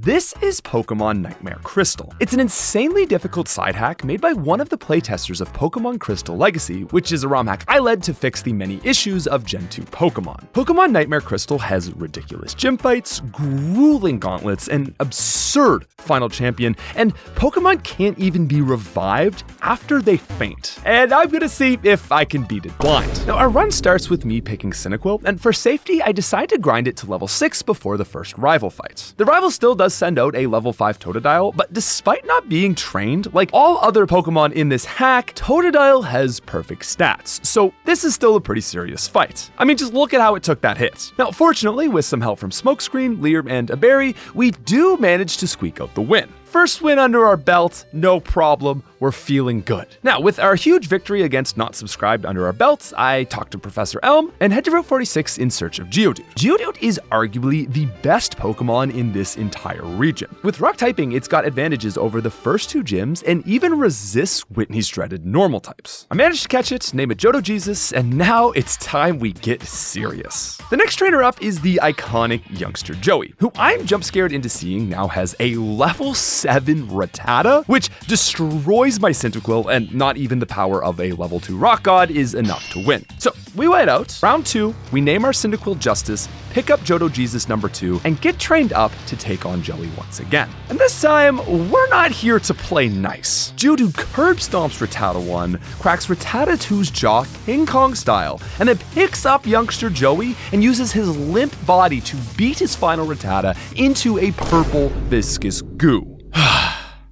This is Pokémon Nightmare Crystal. It's an insanely difficult side hack made by one of the playtesters of Pokémon Crystal Legacy, which is a ROM hack I led to fix the many issues of Gen 2 Pokémon. Pokémon Nightmare Crystal has ridiculous gym fights, grueling gauntlets, an absurd final champion, and Pokémon can't even be revived after they faint. And I'm gonna see if I can beat it blind. Now, our run starts with me picking Cyndaquil, and for safety, I decide to grind it to level 6 before the first rival fight. The rival still does send out a level 5 Totodile, but despite not being trained, like all other Pokemon in this hack, Totodile has perfect stats, so this is still a pretty serious fight. I mean, just look at how it took that hit. Now, fortunately, with some help from Smokescreen, Leer, and a berry, we do manage to squeak out the win. First win under our belt, no problem, we're feeling good. Now, with our huge victory against Not Subscribed under our belts, I talked to Professor Elm and head to Route 46 in search of Geodude. Geodude is arguably the best Pokemon in this entire region. With rock typing, it's got advantages over the first two gyms and even resists Whitney's dreaded normal types. I managed to catch it, name it Johto Jesus, and now it's time we get serious. The next trainer up is the iconic youngster Joey, who I'm jump scared into seeing now has a level 7 Rattata, which destroys my Cyndaquil, and not even the power of a level 2 Rock God is enough to win. So we wait out. Round 2, we name our Cyndaquil Justice, pick up Johto Jesus number 2, and get trained up to take on Joey once again. And this time, we're not here to play nice. Geodude curb stomps Rattata 1, cracks Rattata 2's jaw King Kong style, and then picks up youngster Joey and uses his limp body to beat his final Rattata into a purple viscous goo.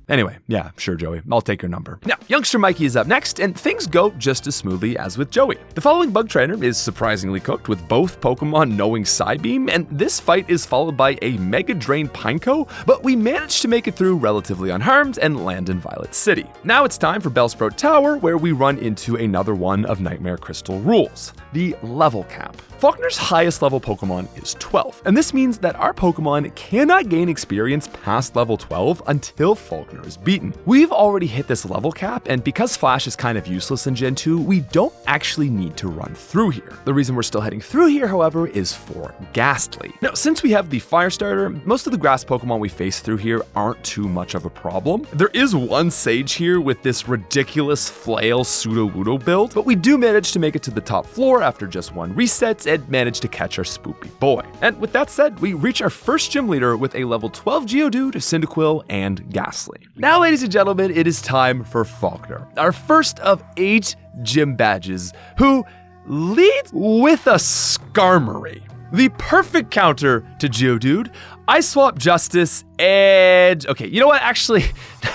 Anyway, yeah, sure, Joey, I'll take your number. Now, youngster Mikey is up next, and things go just as smoothly as with Joey. The following bug trainer is surprisingly cooked with both Pokemon knowing Psybeam, and this fight is followed by a Mega Drain Pineco, but we managed to make it through relatively unharmed and land in Violet City. Now it's time for Bellsprout Tower, where we run into another one of Nightmare Crystal rules, the level cap. Faulkner's highest level Pokemon is 12, and this means that our Pokemon cannot gain experience past level 12 until Faulkner is beaten. We've already hit this level cap, and because Flash is kind of useless in Gen 2, we don't actually need to run through here. The reason we're still heading through here, however, is for Ghastly. Now, since we have the Fire Starter, most of the grass Pokemon we face through here aren't too much of a problem. There is one Sage here with this ridiculous Flail Sudowoodo build, but we do manage to make it to the top floor after just one reset and manage to catch our spoopy boy. And with that said, we reach our first gym leader with a level 12 Geodude, Cyndaquil, and Ghastly. Now, ladies and gentlemen, it is time for Faulkner, our first of 8 gym badges, who leads with a Skarmory. The perfect counter to Geodude. I swap Justice and... Okay, you know what? Actually,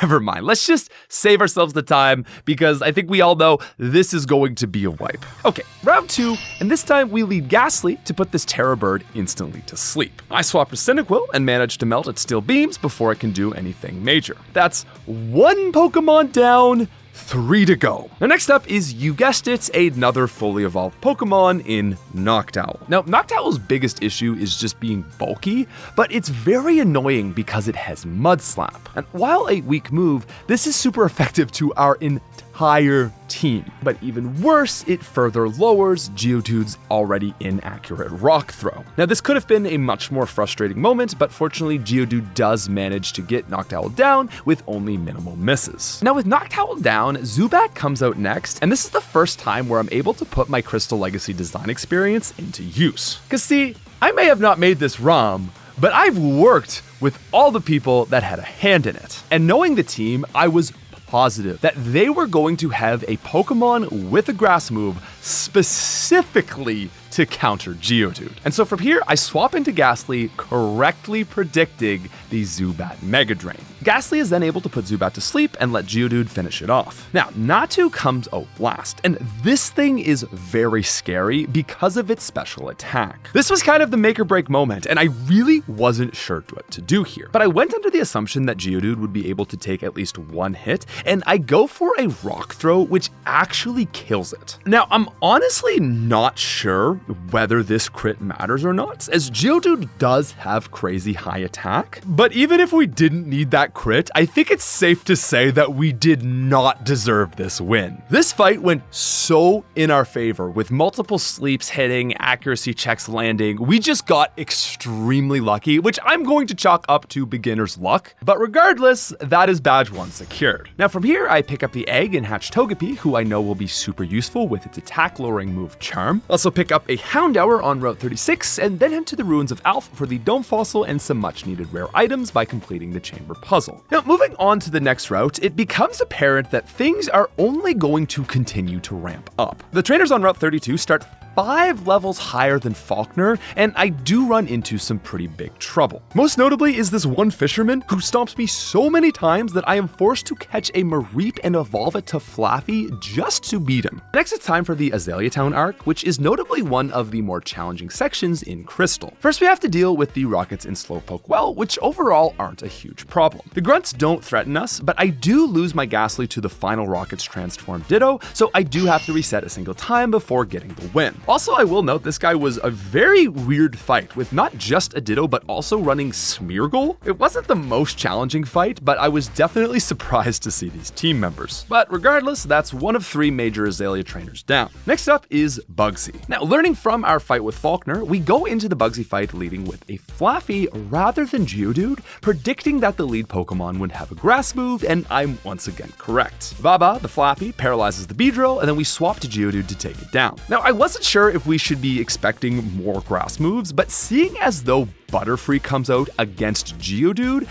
never mind. Let's just save ourselves the time because I think we all know this is going to be a wipe. Okay, round 2, and this time we lead Ghastly to put this Terror Bird instantly to sleep. I swap with Cyndaquil and manage to melt its Steel Beams before it can do anything major. That's 1 Pokemon down, 3 to go. Now, next up is, you guessed it, another fully evolved Pokemon in Noctowl. Now, Noctowl's biggest issue is just being bulky, but it's very annoying because it has Mud Slap. And while a weak move, this is super effective to our entire team. But even worse, it further lowers Geodude's already inaccurate Rock Throw. Now, this could have been a much more frustrating moment, but fortunately, Geodude does manage to get Noctowl down with only minimal misses. Now, with Noctowl down, Zubat comes out next, and this is the first time where I'm able to put my Crystal Legacy design experience into use. Cause see, I may have not made this ROM, but I've worked with all the people that had a hand in it. And knowing the team, I was positive that they were going to have a Pokemon with a grass move specifically to counter Geodude. And so from here, I swap into Ghastly, correctly predicting the Zubat Mega Drain. Ghastly is then able to put Zubat to sleep and let Geodude finish it off. Now, Natu comes out last, and this thing is very scary because of its special attack. This was kind of the make or break moment, and I really wasn't sure what to do here. But I went under the assumption that Geodude would be able to take at least 1 hit, and I go for a Rock Throw, which actually kills it. Now, I'm honestly not sure whether this crit matters or not, as Geodude does have crazy high attack. But even if we didn't need that crit, I think it's safe to say that we did not deserve this win. This fight went so in our favor, with multiple sleeps hitting, accuracy checks landing. We just got extremely lucky, which I'm going to chalk up to beginner's luck. But regardless, that is badge 1 secured. Now from here, I pick up the egg and hatch Togepi, who I know will be super useful with its attack lowering move Charm. Also pick up a Houndour on Route 36, and then head to the Ruins of Alph for the Dome Fossil and some much needed rare items by completing the chamber puzzle. Now moving on to the next route, it becomes apparent that things are only going to continue to ramp up. The trainers on Route 32 start 5 levels higher than Falkner, and I do run into some pretty big trouble. Most notably is this one fisherman who stomps me so many times that I am forced to catch a Mareep and evolve it to Flaffy just to beat him. Next, it's time for the Azalea Town arc, which is notably one of the more challenging sections in Crystal. First, we have to deal with the rockets in Slowpoke Well, which overall aren't a huge problem. The grunts don't threaten us, but I do lose my Ghastly to the final rocket's transformed Ditto, so I do have to reset a single time before getting the win. Also, I will note this guy was a very weird fight, with not just a Ditto, but also running Smeargle. It wasn't the most challenging fight, but I was definitely surprised to see these team members. But regardless, that's one of 3 major Azalea trainers down. Next up is Bugsy. Now, learning from our fight with Falkner, we go into the Bugsy fight leading with a Flaffy rather than Geodude, predicting that the lead Pokemon would have a grass move, and I'm once again correct. Baba, the Flappy, paralyzes the Beedrill, and then we swap to Geodude to take it down. Now, I wasn't sure if we should be expecting more grass moves, but seeing as though Butterfree comes out against Geodude,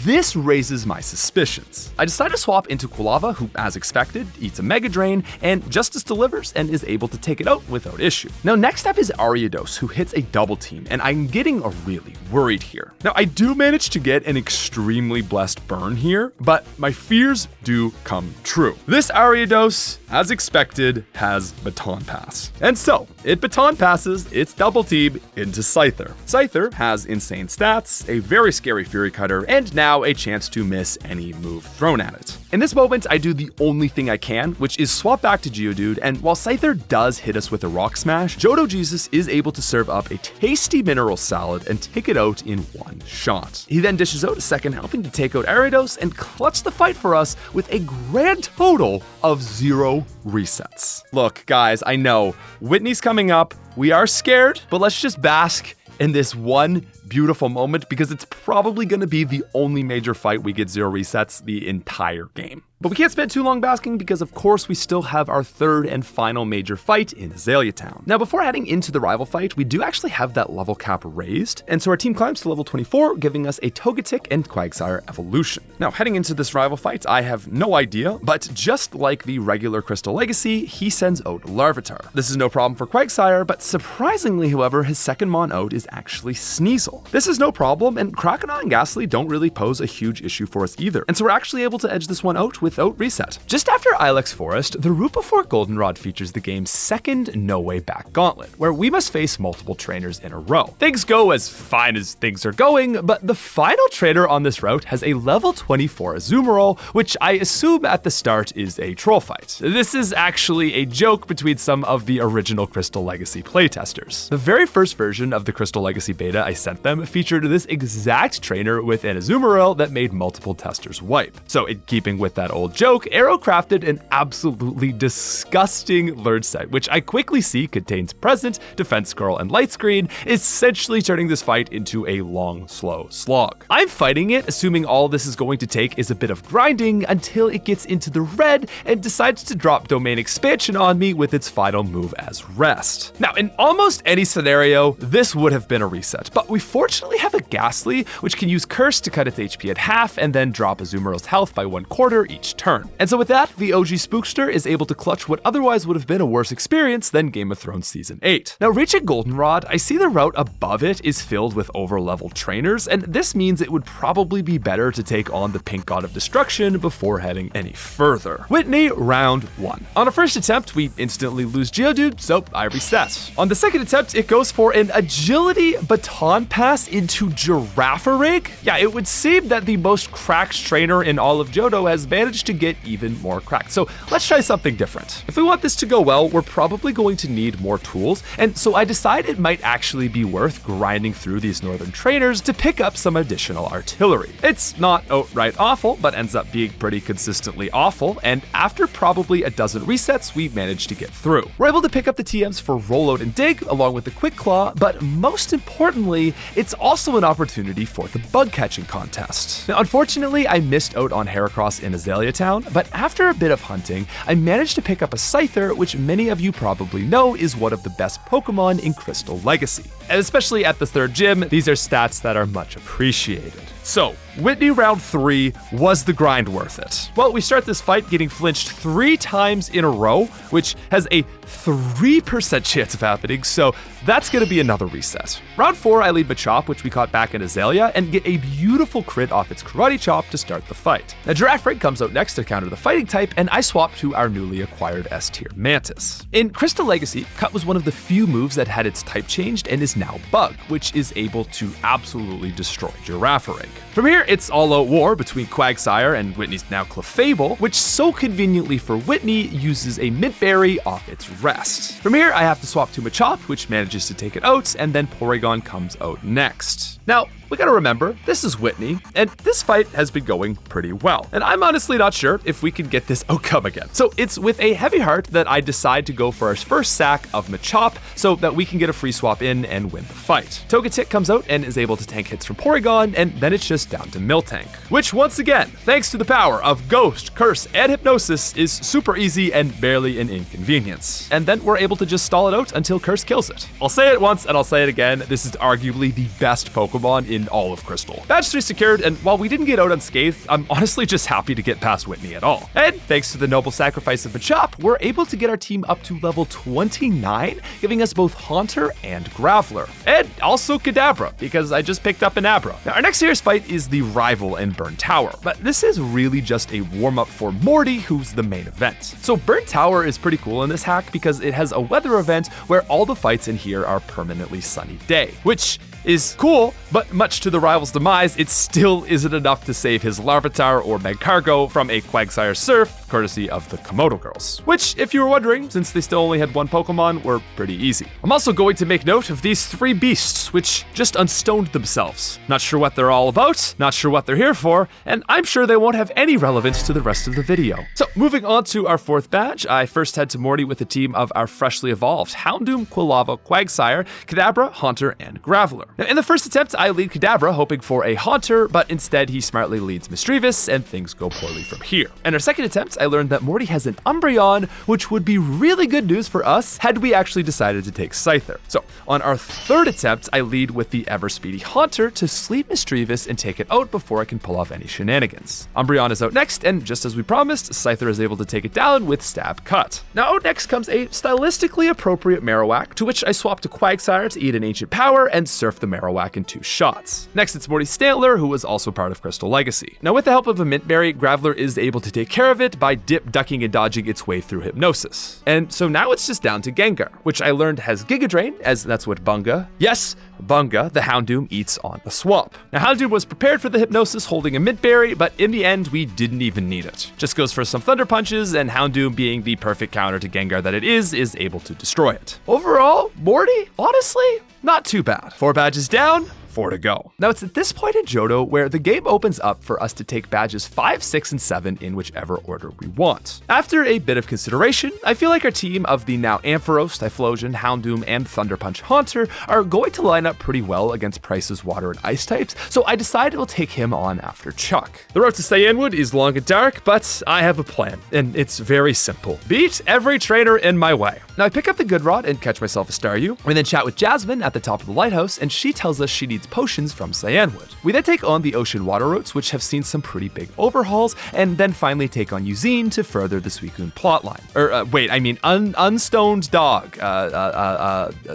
this raises my suspicions. I decide to swap into Quilava, who, as expected, eats a Mega Drain, and Justice delivers and is able to take it out without issue. Now, next up is Ariados, who hits a double team, and I'm getting really worried here. Now, I do manage to get an extremely blessed burn here, but my fears do come true. This Ariados, as expected, has Baton Pass. And so, it Baton Passes its double team into Scyther. Scyther has insane stats, a very scary Fury Cutter, and now a chance to miss any move thrown at it. In this moment, I do the only thing I can, which is swap back to Geodude, and while Scyther does hit us with a Rock Smash, Johto Jesus is able to serve up a tasty Mineral Salad and take it out in one shot. He then dishes out a second helping to take out Ariados and clutch the fight for us with a grand total of 0 resets. Look, guys, I know, Whitney's coming up, we are scared, but let's just bask in this one beautiful moment because it's probably going to be the only major fight we get 0 resets the entire game. But we can't spend too long basking because of course we still have our 3rd and final major fight in Azalea Town. Now before heading into the rival fight, we do actually have that level cap raised, and so our team climbs to level 24, giving us a Togetic and Quagsire evolution. Now heading into this rival fight, I have no idea, but just like the regular Crystal Legacy, he sends out Larvitar. This is no problem for Quagsire, but surprisingly however, his second Mon out is actually Sneasel. This is no problem, and Crocodile and Ghastly don't really pose a huge issue for us either, and so we're actually able to edge this one out without reset. Just after Ilex Forest, the route before Goldenrod features the game's second No Way Back gauntlet, where we must face multiple trainers in a row. Things go as fine as things are going, but the final trainer on this route has a level 24 Azumarill, which I assume at the start is a troll fight. This is actually a joke between some of the original Crystal Legacy playtesters. The very first version of the Crystal Legacy beta I sent them featured this exact trainer with an Azumarill that made multiple testers wipe. So in keeping with that old joke, Arrow crafted an absolutely disgusting Learn set, which I quickly see contains Present, Defense Scroll, and Light Screen, essentially turning this fight into a long, slow slog. I'm fighting it, assuming all this is going to take is a bit of grinding until it gets into the red and decides to drop Domain Expansion on me with its final move as Rest. Now, in almost any scenario, this would have been a reset, but we fortunately have a Ghastly, which can use Curse to cut its HP at half and then drop Azumarill's health by 1/4 each turn. And so with that, the OG Spookster is able to clutch what otherwise would have been a worse experience than Game of Thrones Season 8. Now reaching Goldenrod, I see the route above it is filled with over-leveled trainers, and this means it would probably be better to take on the Pink God of Destruction before heading any further. Whitney, round 1. On a first attempt, we instantly lose Geodude, so I reset. On the second attempt, it goes for an Agility Baton Pass pass into Girafarig? Yeah, it would seem that the most cracked trainer in all of Johto has managed to get even more cracked. So let's try something different. If we want this to go well, we're probably going to need more tools, and so I decided it might actually be worth grinding through these northern trainers to pick up some additional artillery. It's not outright awful, but ends up being pretty consistently awful, and after probably a dozen resets, we managed to get through. We're able to pick up the TMs for Rollout and Dig, along with the Quick Claw, but most importantly, it's also an opportunity for the bug catching contest. Now, unfortunately, I missed out on Heracross in Azalea Town, but after a bit of hunting, I managed to pick up a Scyther, which many of you probably know is one of the best Pokemon in Crystal Legacy. And especially at the third gym, these are stats that are much appreciated. So, Whitney round 3, was the grind worth it? Well, we start this fight getting flinched 3 times in a row, which has a 3% chance of happening, so that's gonna be another reset. Round 4, I lead Machop, which we caught back in Azalea, and get a beautiful crit off its Karate Chop to start the fight. Now, Girafarig comes out next to counter the fighting type, and I swap to our newly acquired S-tier Mantis. In Crystal Legacy, Cut was one of the few moves that had its type changed and is now Bug, which is able to absolutely destroy Girafarig. From here, it's all-out war between Quagsire and Whitney's now Clefable, which so conveniently for Whitney uses a Mint Berry off its rest. From here, I have to swap to Machop, which manages to take it out, and then Porygon comes out next. Now, we gotta remember, this is Whitney, and this fight has been going pretty well. And I'm honestly not sure if we can get this outcome again. So it's with a heavy heart that I decide to go for our first sack of Machop so that we can get a free swap in and win the fight. Togetic comes out and is able to tank hits from Porygon, and then it's just down to Miltank, which once again, thanks to the power of Ghost, Curse, and Hypnosis, is super easy and barely an inconvenience. And then we're able to just stall it out until Curse kills it. I'll say it once and I'll say it again, this is arguably the best Pokemon in all of Crystal. Badge 3 secured, and while we didn't get out unscathed, I'm honestly just happy to get past Whitney at all. And thanks to the noble sacrifice of Machop, we're able to get our team up to level 29, giving us both Haunter and Graveler. And also Kadabra, because I just picked up an Abra. Now, our next serious fight is the rival in Burn Tower, but this is really just a warm-up for Morty, who's the main event. So Burn Tower is pretty cool in this hack because it has a weather event where all the fights in here are permanently sunny day, which is cool, but much to the rival's demise, it still isn't enough to save his Larvitar or Magcargo from a Quagsire Surf, courtesy of the Komodo girls. Which, if you were wondering, since they still only had one Pokemon, were pretty easy. I'm also going to make note of these 3 beasts, which just unstoned themselves. Not sure what they're all about, not sure what they're here for, and I'm sure they won't have any relevance to the rest of the video. So, moving on to our 4th badge, I first head to Morty with a team of our freshly evolved Houndoom, Quilava, Quagsire, Kadabra, Haunter, and Graveler. Now, in the first attempt, I lead Kadabra, hoping for a Haunter, but instead he smartly leads Misdreavus, and things go poorly from here. In our second attempt, I learned that Morty has an Umbreon, which would be really good news for us had we actually decided to take Scyther. So, on our 3rd attempt, I lead with the ever-speedy Haunter to sleep Misdreavus and take it out before I can pull off any shenanigans. Umbreon is out next, and just as we promised, Scyther is able to take it down with Stab Cut. Now, out next comes a stylistically appropriate Marowak, to which I swap to Quagsire to eat an Ancient Power and surf the Marowak in 2 shots. Next, it's Morty Stantler, who was also part of Crystal Legacy. Now, with the help of a Mint Berry, Graveler is able to take care of it by ducking and dodging its way through Hypnosis. And so now it's just down to Gengar, which I learned has Giga Drain, as that's what Bunga, yes, Bunga, the Houndoom, eats on a swamp. Now, Houndoom was prepared for the Hypnosis holding a Mint Berry, but in the end, we didn't even need it. Just goes for some Thunder Punches, and Houndoom, being the perfect counter to Gengar that it is able to destroy it. Overall, Morty, honestly, not too bad. 4 badges down, 4 to go. Now, it's at this point in Johto where the game opens up for us to take badges 5, 6, and 7 in whichever order we want. After a bit of consideration, I feel like our team of the now Ampharos, Typhlosion, Houndoom, and Thunder Punch Haunter are going to line up pretty well against Price's Water and Ice types, so I decided we'll take him on after Chuck. The road to Cyanwood is long and dark, but I have a plan, and it's very simple. Beat every trainer in my way. Now, I pick up the Good Rod and catch myself a Staryu. We then chat with Jasmine at the top of the lighthouse, and she tells us she needs potions from Cyanwood. We then take on the ocean water routes, which have seen some pretty big overhauls, and then finally take on Eugene to further the Suicune plotline. Unstoned Dog,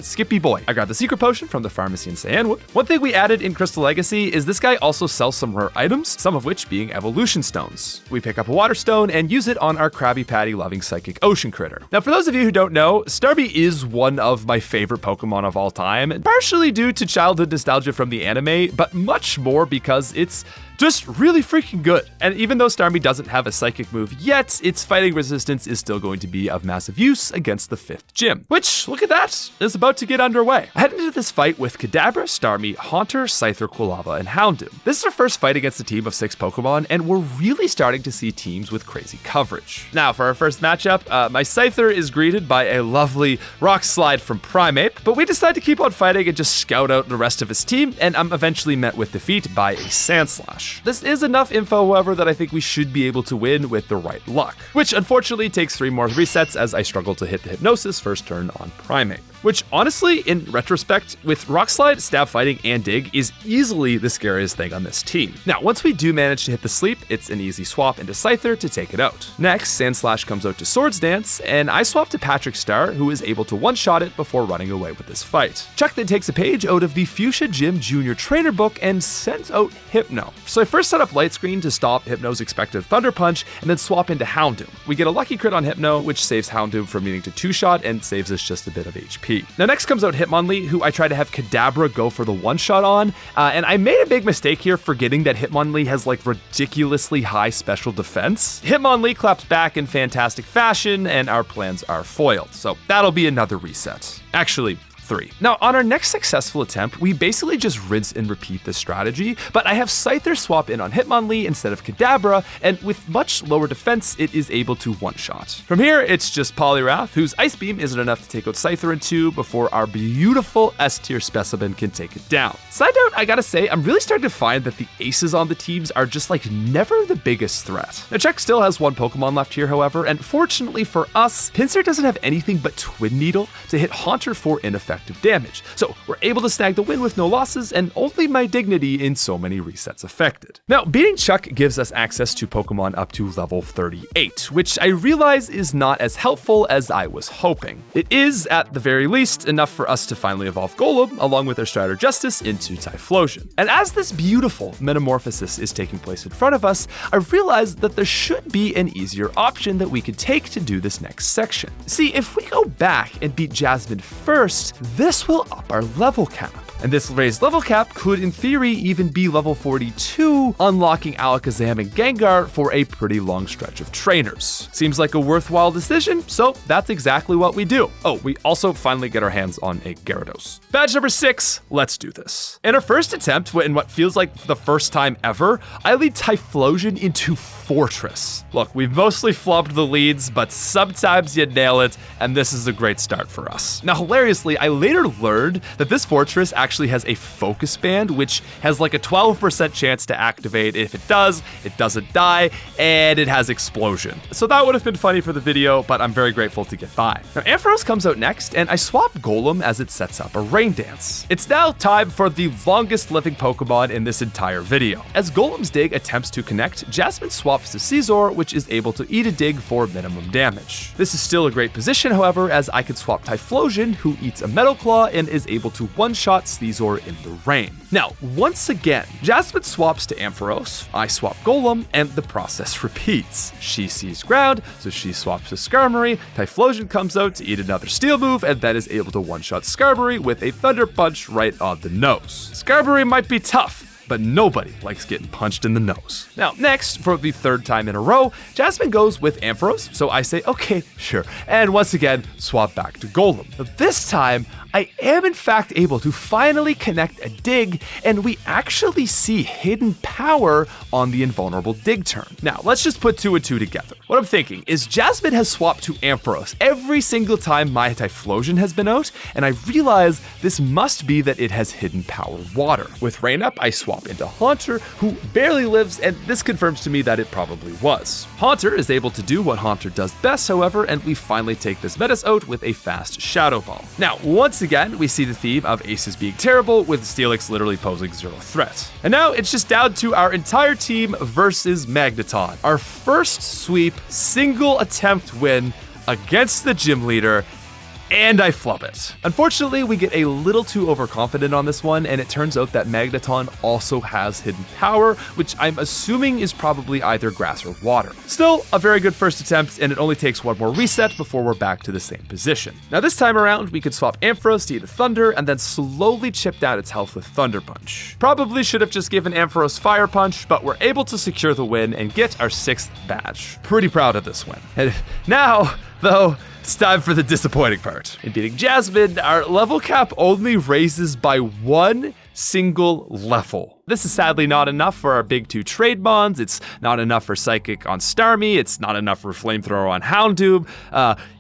Skippy Boy. I grabbed the secret potion from the pharmacy in Cyanwood. One thing we added in Crystal Legacy is this guy also sells some rare items, some of which being evolution stones. We pick up a water stone and use it on our Krabby Patty loving psychic ocean critter. Now, for those of you who don't know, Starmie is one of my favorite Pokemon of all time, and partially due to childhood nostalgia from the anime, but much more because it's just really freaking good. And even though Starmie doesn't have a psychic move yet, its fighting resistance is still going to be of massive use against the 5th gym, which, look at that, is about to get underway. I head into this fight with Kadabra, Starmie, Haunter, Scyther, Quilava, and Houndoom. This is our first fight against a team of 6 Pokemon, and we're really starting to see teams with crazy coverage. Now, for our first matchup, my Scyther is greeted by a lovely Rock Slide from Primeape, but we decide to keep on fighting and just scout out the rest of his team, and I'm eventually met with defeat by a Sandslash. This is enough info, however, that I think we should be able to win with the right luck, which unfortunately takes 3 more resets as I struggle to hit the Hypnosis first turn on Primeape. Which honestly, in retrospect, with Rock Slide, Stab Fighting, and Dig is easily the scariest thing on this team. Now, once we do manage to hit the sleep, it's an easy swap into Scyther to take it out. Next, Sandslash comes out to Swords Dance, and I swap to Patrick Star, who is able to one-shot it before running away with this fight. Chuck then takes a page out of the Fuchsia Gym Junior Trainer book and sends out Hypno. So I first set up Light Screen to stop Hypno's expected Thunder Punch, and then swap into Houndoom. We get a lucky crit on Hypno, which saves Houndoom from needing to 2-shot and saves us just a bit of HP. Now next comes out Hitmonlee, who I try to have Kadabra go for the one-shot on, and I made a big mistake here forgetting that Hitmonlee has like ridiculously high special defense. Hitmonlee claps back in fantastic fashion, and our plans are foiled, so that'll be another reset. Actually, 3. Now, on our next successful attempt, we basically just rinse and repeat this strategy, but I have Scyther swap in on Hitmonlee instead of Kadabra, and with much lower defense, it is able to one-shot. From here, it's just Poliwrath, whose Ice Beam isn't enough to take out Scyther in 2 before our beautiful S-tier specimen can take it down. Side note, I gotta say, I'm really starting to find that the aces on the teams are just like never the biggest threat. Now, Chuck still has 1 Pokemon left here, however, and fortunately for us, Pinsir doesn't have anything but Twin Needle to hit Haunter for ineffective damage. So we're able to snag the win with no losses and only my dignity in so many resets affected. Now, beating Chuck gives us access to Pokemon up to level 38, which I realize is not as helpful as I was hoping. It is, at the very least, enough for us to finally evolve Golem, along with our Strider Justice, into Typhlosion. And as this beautiful metamorphosis is taking place in front of us, I realize that there should be an easier option that we could take to do this next section. See, if we go back and beat Jasmine first, this will up our level cap. And this raised level cap could, in theory, even be level 42, unlocking Alakazam and Gengar for a pretty long stretch of trainers. Seems like a worthwhile decision, so that's exactly what we do. Oh, we also finally get our hands on a Gyarados. Badge number 6, let's do this. In our first attempt, in what feels like the first time ever, I lead Typhlosion into Fortress. Look, we've mostly flubbed the leads, but sometimes you nail it, and this is a great start for us. Now, hilariously, I later learned that this Fortress actually has a focus band, which has like a 12% chance to activate. If it does, it doesn't die, and it has Explosion. So that would have been funny for the video, but I'm very grateful to get by. Now, Ampharos comes out next, and I swap Golem as it sets up a Rain Dance. It's now time for the longest living Pokemon in this entire video. As Golem's Dig attempts to connect, Jasmine swaps to Scizor, which is able to eat a dig for minimum damage. This is still a great position, however, as I could swap Typhlosion, who eats a Metal Claw and is able to one-shot Scizor in the rain. Now, once again, Jasmine swaps to Ampharos, I swap Golem, and the process repeats. She sees ground, so she swaps to Skarmory, Typhlosion comes out to eat another Steel move, and then is able to one-shot Skarmory with a Thunder Punch right on the nose. Skarmory might be tough, but nobody likes getting punched in the nose. Now, next, for the 3rd time in a row, Jasmine goes with Ampharos, so I say, okay, sure, and once again, swap back to Golem. But this time, I am in fact able to finally connect a dig, and we actually see hidden power on the invulnerable dig turn. Now, let's just put 2 and 2 together. What I'm thinking is Jasmine has swapped to Ampharos every single time my Typhlosion has been out, and I realize this must be that it has hidden power water. With Rain Up, I swap into Haunter, who barely lives, and this confirms to me that it probably was. Haunter is able to do what Haunter does best, however, and we finally take this Metis out with a fast Shadow Ball. Now, once again, we see the theme of aces being terrible, with Steelix literally posing 0 threat. And now it's just down to our entire team versus Magneton. Our first sweep, single attempt win against the gym leader, and I flub it. Unfortunately, we get a little too overconfident on this one, and it turns out that Magneton also has hidden power, which I'm assuming is probably either grass or water. Still, a very good first attempt, and it only takes one more reset before we're back to the same position. Now this time around, we could swap Ampharos to eat a Thunder, and then slowly chip down its health with Thunder Punch. Probably should have just given Ampharos Fire Punch, but we're able to secure the win and get our 6th badge. Pretty proud of this win. And now, though, it's time for the disappointing part. In beating Jasmine, our level cap only raises by 1 single level. This is sadly not enough for our big 2 trade bonds. It's not enough for Psychic on Starmie. It's not enough for Flamethrower on Houndoom.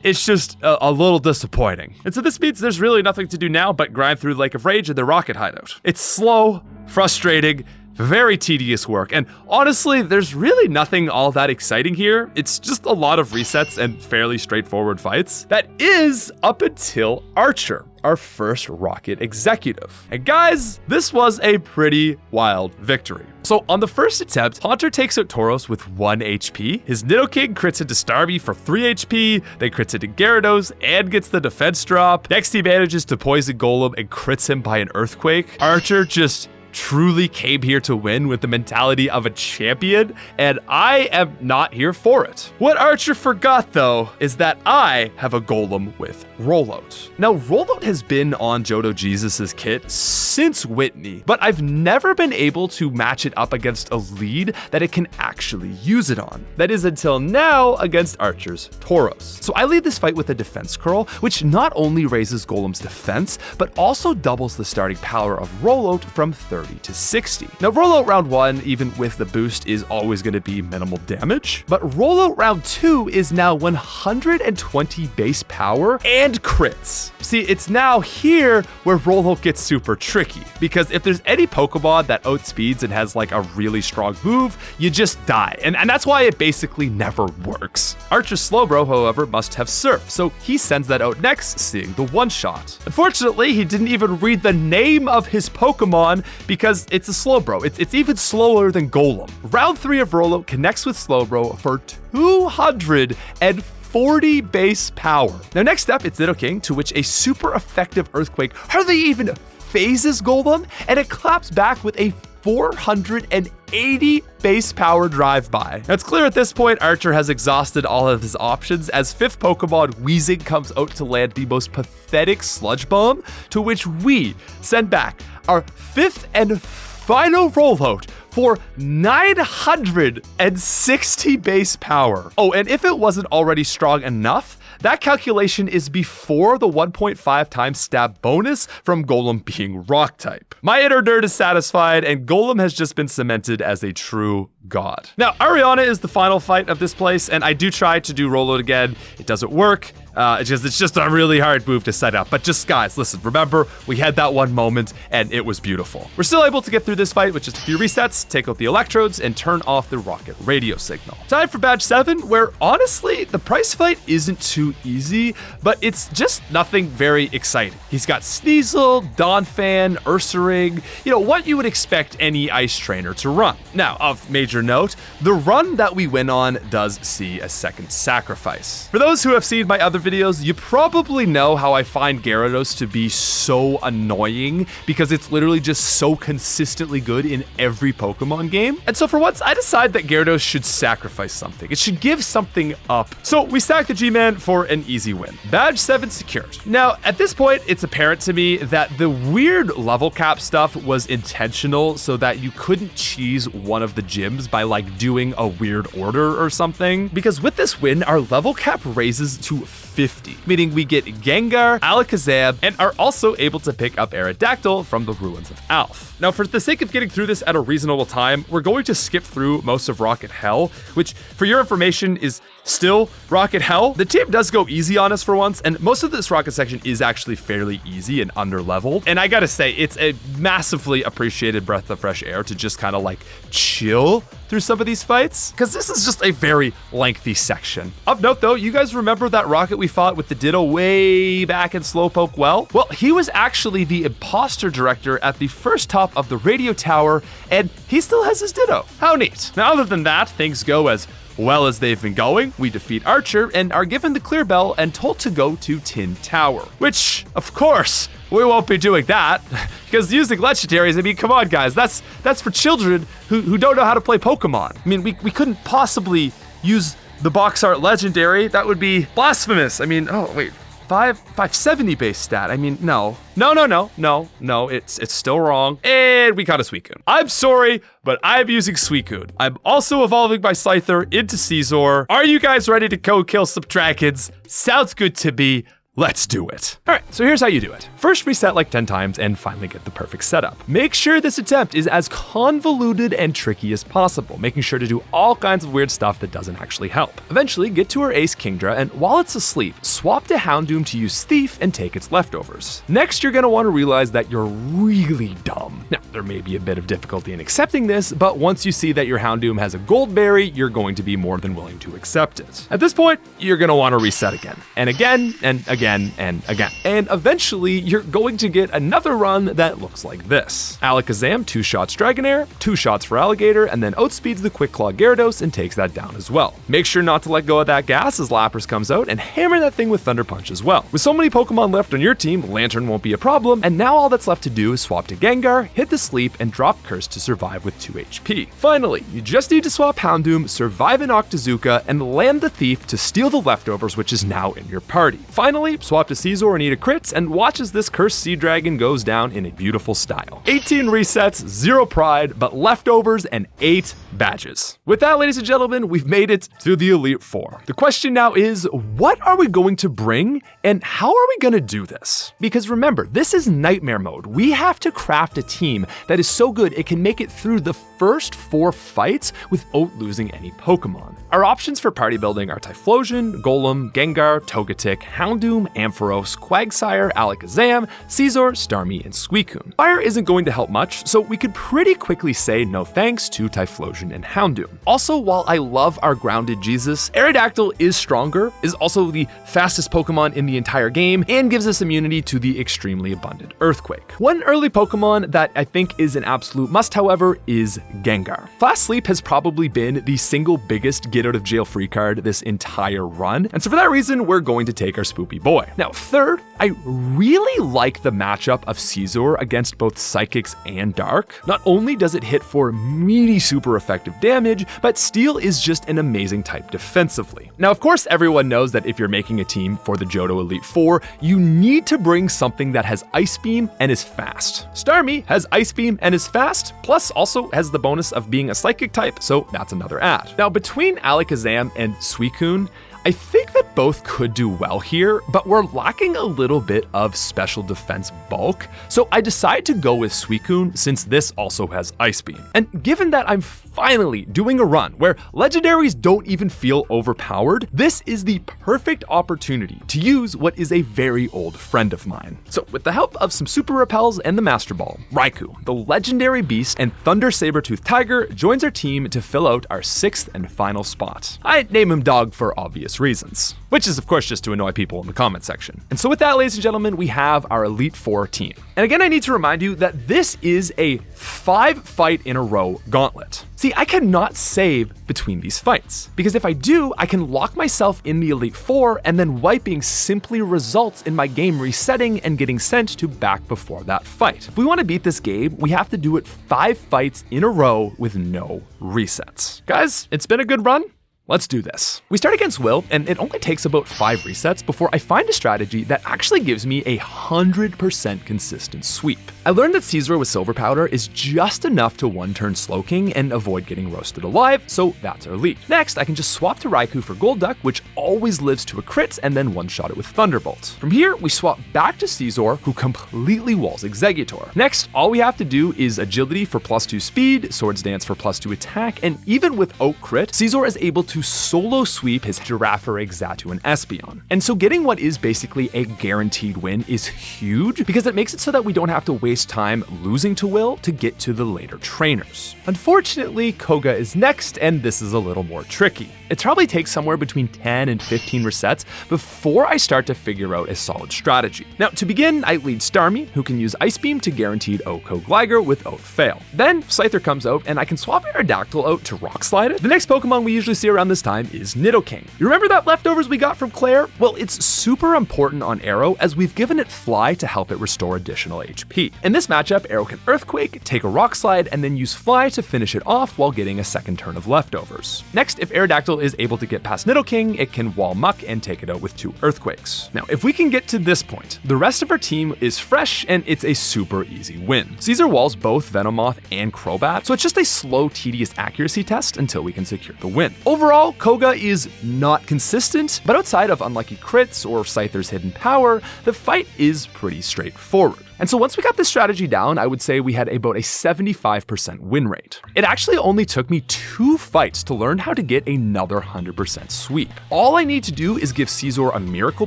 It's just a little disappointing. And so this means there's really nothing to do now but grind through Lake of Rage and the Rocket Hideout. It's slow, frustrating, very tedious work, and honestly, there's really nothing all that exciting here. It's just a lot of resets and fairly straightforward fights. That is up until Archer, our first Rocket Executive. And guys, this was a pretty wild victory. So on the first attempt, Haunter takes out Tauros with 1 HP. His Nidoking crits into Starmie for 3 HP, then crits into Gyarados and gets the defense drop. Next, he manages to poison Golem and crits him by an Earthquake. Archer just truly came here to win with the mentality of a champion, and I am not here for it. What Archer forgot, though, is that I have a Golem with Rollout. Now, Rollout has been on Johto Jesus' kit since Whitney, but I've never been able to match it up against a lead that it can actually use it on. That is until now against Archer's Tauros. So I lead this fight with a Defense Curl, which not only raises Golem's defense, but also doubles the starting power of Rollout from 30 to 60. Now, Rollout round 1, even with the boost, is always going to be minimal damage, but Rollout round 2 is now 120 base power and crits. See, it's now here where Rollout gets super tricky, because if there's any Pokemon that outspeeds and has like a really strong move, you just die, and that's why it basically never works. Archer's Slowbro, however, must have Surf, so he sends that out next, seeing the one-shot. Unfortunately, he didn't even read the name of his Pokemon, because it's a Slowbro. It's even slower than Golem. Round 3 of Rollout connects with Slowbro for 240 base power. Now next up, it's Nidoking, to which a super effective Earthquake hardly even phases Golem, and it claps back with a 480 base power drive-by. Now it's clear at this point Archer has exhausted all of his options, as 5th Pokemon Weezing comes out to land the most pathetic Sludge Bomb, to which we send back our 5th and final Rollout for 960 base power. Oh, and if it wasn't already strong enough, that calculation is before the 1.5 times stab bonus from Golem being rock type. My inner nerd is satisfied, and Golem has just been cemented as a true god. Now, Ariana is the final fight of this place, and I do try to do Rollout again. It doesn't work. It's just a really hard move to set up. But just, guys, listen, remember, we had that one moment, and it was beautiful. We're still able to get through this fight with just a few resets, take out the Electrodes, and turn off the Rocket radio signal. Time for Badge 7, where, honestly, the price fight isn't too easy, but it's just nothing very exciting. He's got Sneasel, Donphan, Ursaring, what you would expect any Ice Trainer to run. Now, of major note, the run that we win on does see a second sacrifice. For those who have seen my other videos, you probably know how I find Gyarados to be so annoying, because it's literally just so consistently good in every Pokemon game. And so for once, I decide that Gyarados should sacrifice something. It should give something up. So we stack the G-Man for an easy win. Badge 7 secured. Now, at this point, it's apparent to me that the weird level cap stuff was intentional so that you couldn't cheese one of the gyms by like doing a weird order or something. Because with this win, our level cap raises to 50, meaning we get Gengar, Alakazam, and are also able to pick up Aerodactyl from the ruins of Alph. Now, for the sake of getting through this at a reasonable time, we're going to skip through most of Rocket Hell, which, for your information, is still Rocket Hell. The team does go easy on us for once, and most of this Rocket section is actually fairly easy and under-leveled. And I gotta say, it's a massively appreciated breath of fresh air to just kind of like chill through some of these fights, because this is just a very lengthy section. Of note though, you guys remember that Rocket we fought with the Ditto way back in Slowpoke Well? Well, he was actually the imposter director at the first top of the radio tower, and he still has his Ditto. How neat. Now, other than that, things go as Well as they've been going, we defeat Archer and are given the clear bell and told to go to Tin Tower. Which, of course, we won't be doing that, because using legendaries, I mean, come on guys, that's for children who don't know how to play Pokemon. I mean, we couldn't possibly use the box art legendary. That would be blasphemous. I mean, oh wait, 570 base stat. I mean, no, it's still wrong. And we got a Suicune. I'm sorry, but I'm using Suicune. I'm also evolving my Scyther into Scizor. Are you guys ready to go kill some dragons? Sounds good to me. Let's do it. All right, so here's how you do it. First, reset like 10 times and finally get the perfect setup. Make sure this attempt is as convoluted and tricky as possible, making sure to do all kinds of weird stuff that doesn't actually help. Eventually, get to our ace Kingdra, and while it's asleep, swap to Houndoom to use Thief and take its leftovers. Next, you're gonna wanna realize that you're really dumb. Now, there may be a bit of difficulty in accepting this, but once you see that your Houndoom has a gold berry, you're going to be more than willing to accept it. At this point, you're gonna wanna reset again, and again, and again, and again. And eventually, you're going to get another run that looks like this. Alakazam 2 shots Dragonair, 2 shots for Alligator, and then outspeeds the Quick Claw Gyarados and takes that down as well. Make sure not to let go of that gas as Lapras comes out, and hammer that thing with Thunder Punch as well. With so many Pokemon left on your team, Lantern won't be a problem, and now all that's left to do is swap to Gengar, hit the sleep, and drop Curse to survive with 2 HP. Finally, you just need to swap Houndoom, survive an Octazooka, and land the Thief to steal the leftovers, which is now in your party. Finally, swap to Scizor and eat a crits, and watch as this cursed sea dragon goes down in a beautiful style. 18 resets, 0 pride, but leftovers and 8 badges. With that, ladies and gentlemen, we've made it to the Elite Four. The question now is, what are we going to bring, and how are we gonna do this? Because remember, this is Nightmare mode. We have to craft a team that is so good it can make it through the first 4 fights without losing any Pokemon. Our options for party building are Typhlosion, Golem, Gengar, Togetic, Houndoom, Ampharos, Quagsire, Alakazam, Scizor, Starmie, and Suicune. Fire isn't going to help much, so we could pretty quickly say no thanks to Typhlosion and Houndoom. Also, while I love our grounded Jesus, Aerodactyl is stronger, is also the fastest Pokemon in the entire game, and gives us immunity to the extremely abundant Earthquake. One early Pokemon that I think is an absolute must, however, is Gengar. Fast Sleep has probably been the single biggest get out of jail free card this entire run, and so for that reason, we're going to take our Spoopy Boy. Now, third, I really like the matchup of Scizor against both Psychics and Dark. Not only does it hit for meaty super effective damage, but Steel is just an amazing type defensively. Now, of course, everyone knows that if you're making a team for the Johto Elite Four, you need to bring something that has Ice Beam and is fast. Starmie has Ice Beam and is fast, plus also has the bonus of being a Psychic type, so that's another add. Now, between Alakazam and Suicune, I think that both could do well here, but we're lacking a little bit of special defense bulk, so I decided to go with Suicune since this also has Ice Beam. And given that I'm finally doing a run where legendaries don't even feel overpowered, this is the perfect opportunity to use what is a very old friend of mine. So with the help of some Super Repels and the Master Ball, Raikou, the legendary beast, and Thunder Sabertooth Tiger joins our team to fill out our 6th and final spot. I name him Dog for obvious reasons, which is of course just to annoy people in the comment section. And so with that, ladies and gentlemen, we have our Elite Four team. And again, I need to remind you that this is a 5 fight in a row gauntlet. See, I cannot save between these fights, because if I do, I can lock myself in the Elite Four, and then wiping simply results in my game resetting and getting sent to back before that fight. If we want to beat this game, we have to do it 5 fights in a row with no resets. Guys, it's been a good run. Let's do this. We start against Will, and it only takes about 5 resets before I find a strategy that actually gives me 100% consistent sweep. I learned that Scizor with Silver Powder is just enough to one-turn Slowking and avoid getting roasted alive, so that's our lead. Next, I can just swap to Raikou for Golduck, which always lives to a crit, and then one-shot it with Thunderbolt. From here, we swap back to Scizor, who completely walls Exeggutor. Next, all we have to do is Agility for +2 speed, Swords Dance for +2 attack, and even without crit, Scizor is able to solo sweep his Girafarig, Xatu, and Espeon. And so getting what is basically a guaranteed win is huge, because it makes it so that we don't have to wait waste time losing to Will to get to the later trainers. Unfortunately, Koga is next, and this is a little more tricky. It probably takes somewhere between 10 and 15 resets before I start to figure out a solid strategy. Now, to begin, I lead Starmie, who can use Ice Beam to guaranteed Oko Gligar without fail. Then, Scyther comes out, and I can swap Aerodactyl out to Rock Slide it. The next Pokemon we usually see around this time is Nidoking. You remember that leftovers we got from Claire? Well, it's super important on Arrow, as we've given it Fly to help it restore additional HP. In this matchup, Arrow can Earthquake, take a Rock Slide, and then use Fly to finish it off while getting a second turn of leftovers. Next, if Aerodactyl is able to get past Nidoking, it can Wall Muck and take it out with 2 Earthquakes. Now, if we can get to this point, the rest of our team is fresh and it's a super easy win. Caesar walls both Venomoth and Crobat, so it's just a slow, tedious accuracy test until we can secure the win. Overall, Koga is not consistent, but outside of unlucky crits or Scyther's hidden power, the fight is pretty straightforward. And so once we got this strategy down, I would say we had about a 75% win rate. It actually only took me 2 fights to learn how to get another 100% sweep. All I need to do is give Caesar a Miracle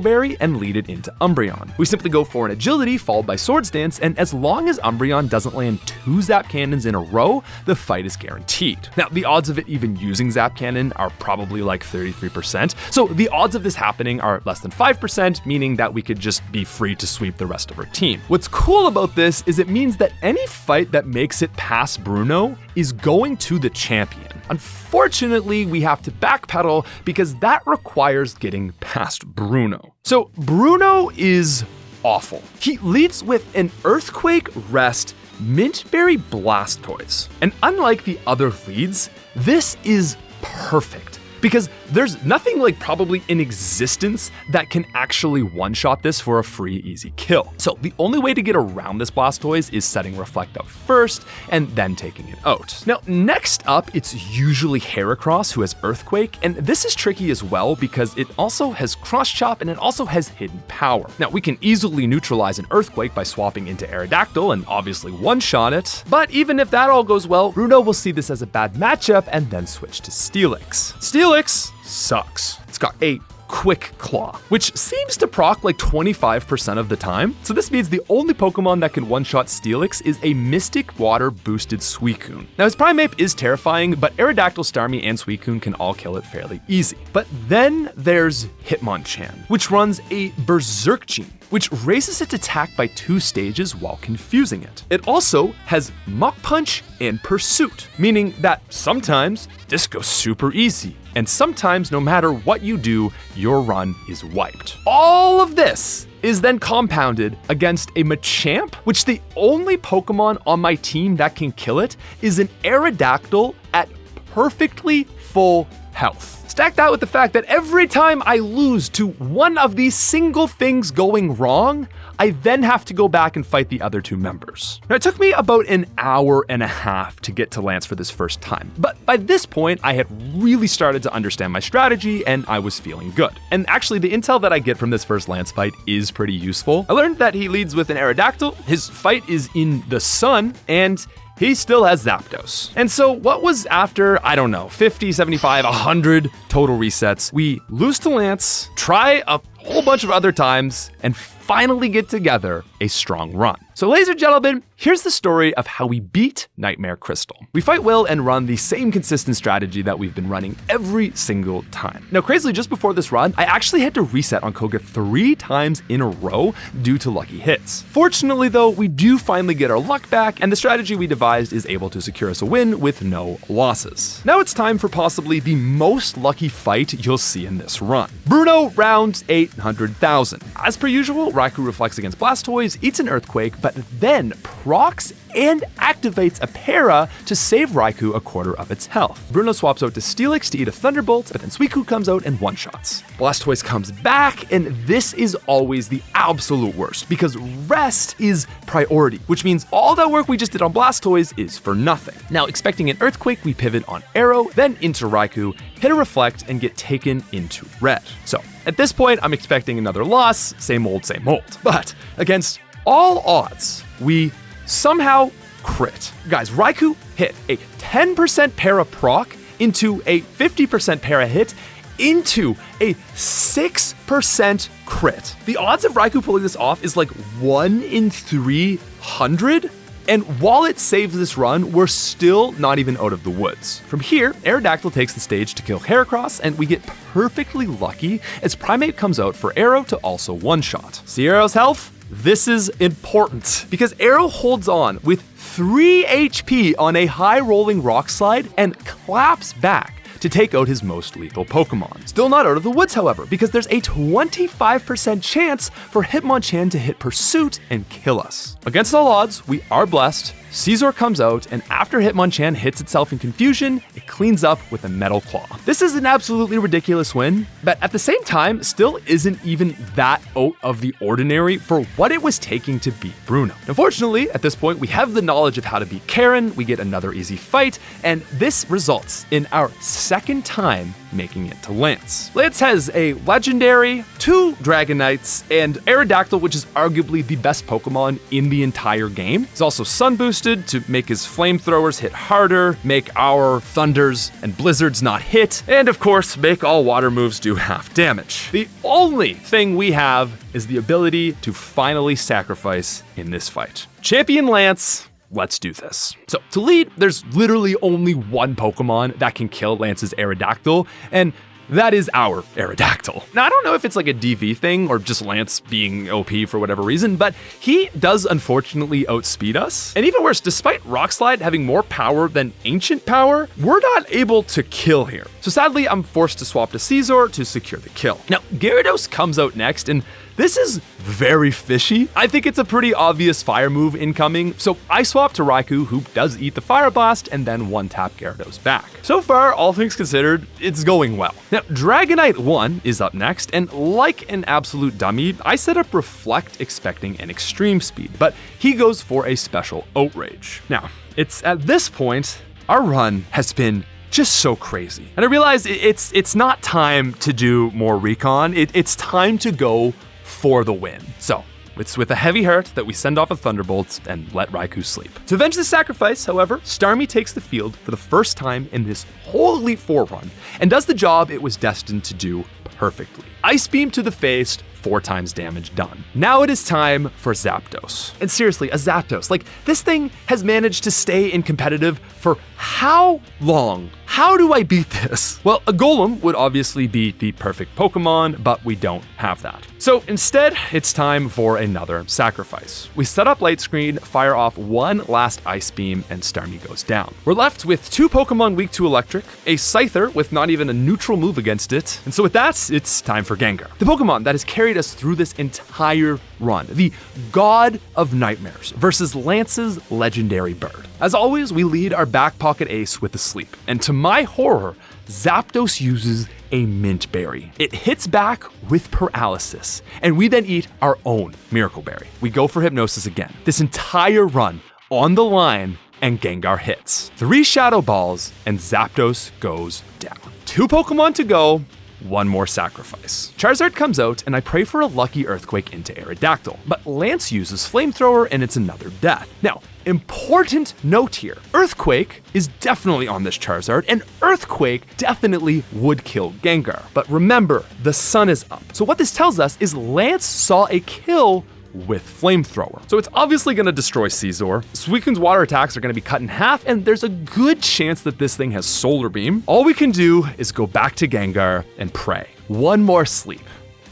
Berry and lead it into Umbreon. We simply go for an Agility followed by Swords Dance, and as long as Umbreon doesn't land 2 Zap Cannons in a row, the fight is guaranteed. Now, the odds of it even using Zap Cannon are probably like 33%, so the odds of this happening are less than 5%, meaning that we could just be free to sweep the rest of our team. What's cool about this is it means that any fight that makes it past Bruno is going to the champion. Unfortunately, we have to backpedal because that requires getting past Bruno. So Bruno is awful. He leads with an Earthquake, Rest, Mintberry, Blastoise. And unlike the other leads, this is perfect, because there's nothing like probably in existence that can actually one-shot this for a free, easy kill. So the only way to get around this Blastoise is setting Reflect out first and then taking it out. Now, next up, it's usually Heracross, who has Earthquake, and this is tricky as well because it also has Cross Chop and it also has hidden power. Now, we can easily neutralize an Earthquake by swapping into Aerodactyl and obviously one-shot it, but even if that all goes well, Bruno will see this as a bad matchup and then switch to Steelix. Steelix sucks. It's got a Quick Claw, which seems to proc like 25% of the time. So this means the only Pokemon that can one-shot Steelix is a Mystic Water boosted Suicune. Now his Primeape is terrifying, but Aerodactyl, Starmie, and Suicune can all kill it fairly easy. But then there's Hitmonchan, which runs a Berserk Gene, which raises its attack by 2 stages while confusing it. It also has Mach Punch and Pursuit, meaning that sometimes this goes super easy, and sometimes no matter what you do, your run is wiped. All of this is then compounded against a Machamp, which the only Pokemon on my team that can kill it is an Aerodactyl at perfectly full health. Stack that with the fact that every time I lose to one of these single things going wrong, I then have to go back and fight the other 2 members. Now, it took me about an hour and a half to get to Lance for this first time, but by this point, I had really started to understand my strategy and I was feeling good. And actually, the intel that I get from this first Lance fight is pretty useful. I learned that he leads with an Aerodactyl, his fight is in the sun, and he still has Zapdos. And so what was after, I don't know, 50, 75, 100 total resets, we lose to Lance, try a whole bunch of other times, and finally get together a strong run. So ladies and gentlemen, here's the story of how we beat Nightmare Crystal. We fight Will and run the same consistent strategy that we've been running every single time. Now crazily, just before this run, I actually had to reset on Koga 3 times in a row due to lucky hits. Fortunately though, we do finally get our luck back, and the strategy we devised is able to secure us a win with no losses. Now it's time for possibly the most lucky fight you'll see in this run. Bruno round 800,000. As per usual, Raikou reflects against Blastoise, eats an Earthquake, but then procs and activates a Para to save Raikou a quarter of its health. Bruno swaps out to Steelix to eat a Thunderbolt, but then Suicune comes out and one-shots. Blastoise comes back, and this is always the absolute worst, because rest is priority, which means all that work we just did on Blastoise is for nothing. Now, expecting an Earthquake, we pivot on Arrow, then into Raikou, hit a Reflect, and get taken into red. So, at this point, I'm expecting another loss, same old, same old. But against all odds, we somehow crit. Guys, Raikou hit a 10% para proc into a 50% para hit into a 6% crit. The odds of Raikou pulling this off is like 1 in 300. And while it saves this run, we're still not even out of the woods. From here, Aerodactyl takes the stage to kill Heracross, and we get perfectly lucky as Primeape comes out for Aero to also one-shot. See Aero's health? This is important because Aero holds on with 3 HP on a high rolling rock slide and claps back to take out his most lethal Pokemon. Still not out of the woods, however, because there's a 25% chance for Hitmonchan to hit Pursuit and kill us. Against all odds, we are blessed. Scizor comes out, and after Hitmonchan hits itself in confusion, it cleans up with a Metal Claw. This is an absolutely ridiculous win, but at the same time, still isn't even that out of the ordinary for what it was taking to beat Bruno. Unfortunately, at this point, we have the knowledge of how to beat Karen, we get another easy fight, and this results in our second time making it to Lance. Lance has a Legendary, 2 Dragonites, and Aerodactyl, which is arguably the best Pokemon in the entire game. He's also Sun boosted to make his flamethrowers hit harder, make our thunders and blizzards not hit, and of course, make all water moves do half damage. The only thing we have is the ability to finally sacrifice in this fight. Champion Lance, let's do this. So to lead, there's literally only one Pokemon that can kill Lance's Aerodactyl, and that is our Aerodactyl. Now, I don't know if it's like a DV thing or just Lance being OP for whatever reason, but he does unfortunately outspeed us. And even worse, despite Rock Slide having more power than Ancient Power, we're not able to kill here. So sadly, I'm forced to swap to Scizor to secure the kill. Now, Gyarados comes out next, and this is very fishy. I think it's a pretty obvious fire move incoming, so I swap to Raikou, who does eat the Fire Blast and then one-tap Gyarados back. So far, all things considered, it's going well. Now, Dragonite 1 is up next, and like an absolute dummy, I set up Reflect expecting an extreme speed, but he goes for a special Outrage. Now, it's at this point, our run has been just so crazy. And I realize it's not time to do more recon, it's time to go for the win. So, it's with a heavy heart that we send off a Thunderbolt and let Raikou sleep. To avenge the sacrifice, however, Starmie takes the field for the first time in this whole Elite Four run and does the job it was destined to do perfectly. Ice Beam to the face, 4 times damage done. Now it is time for Zapdos. And seriously, a Zapdos, like this thing has managed to stay in competitive for how long? How do I beat this? Well, a Golem would obviously be the perfect Pokemon, but we don't have that. So instead, it's time for another sacrifice. We set up Light Screen, fire off one last Ice Beam, and Starmie goes down. We're left with 2 Pokemon weak to Electric, a Scyther with not even a neutral move against it, and so with that, it's time for Gengar. The Pokemon that has carried us through this entire run, the God of Nightmares versus Lance's Legendary Bird. As always, we lead our back pocket ace with a sleep, and to my horror, Zapdos uses a Mint Berry. It hits back with Paralysis, and we then eat our own Miracle Berry. We go for Hypnosis again. This entire run on the line, and Gengar hits. 3 Shadow Balls, and Zapdos goes down. 2 Pokemon to go, 1 more sacrifice. Charizard comes out, and I pray for a lucky Earthquake into Aerodactyl, but Lance uses Flamethrower, and it's another death. Now, important note here, Earthquake is definitely on this Charizard, and Earthquake definitely would kill Gengar. But remember, the sun is up. So what this tells us is Lance saw a kill with Flamethrower. So it's obviously going to destroy Scizor. Suicune's water attacks are going to be cut in half, and there's a good chance that this thing has Solar Beam. All we can do is go back to Gengar and pray. 1 more sleep.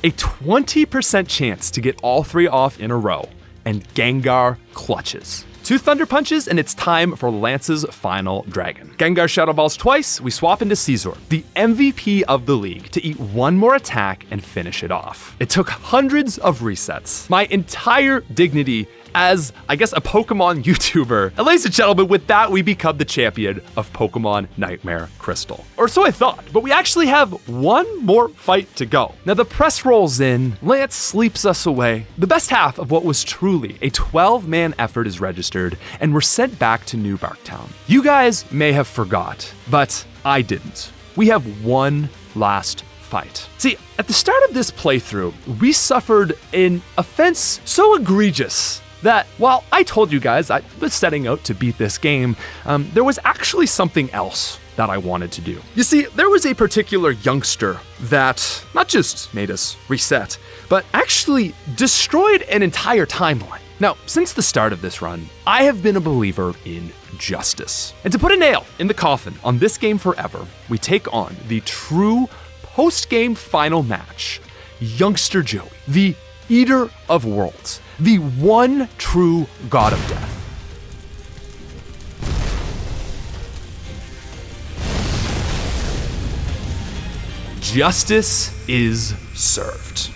A 20% chance to get all 3 off in a row, and Gengar clutches. 2 Thunder Punches, and it's time for Lance's final Dragon. Gengar Shadow Balls twice, we swap into Scizor, the MVP of the league, to eat 1 more attack and finish it off. It took hundreds of resets, my entire dignity as, I guess, a Pokemon YouTuber. And ladies and gentlemen, with that, we become the champion of Pokemon Nightmare Crystal. Or so I thought, but we actually have 1 more fight to go. Now the press rolls in, Lance sleeps us away. The best half of what was truly a 12-man effort is registered, and we're sent back to New Barktown. You guys may have forgot, but I didn't. We have 1 last fight. See, at the start of this playthrough, we suffered an offense so egregious that while I told you guys I was setting out to beat this game, there was actually something else that I wanted to do. You see, there was a particular youngster that not just made us reset, but actually destroyed an entire timeline. Now, since the start of this run, I have been a believer in justice. And to put a nail in the coffin on this game forever, we take on the true post-game final match, Youngster Joey, the Eater of Worlds, the one true god of death. Justice is served.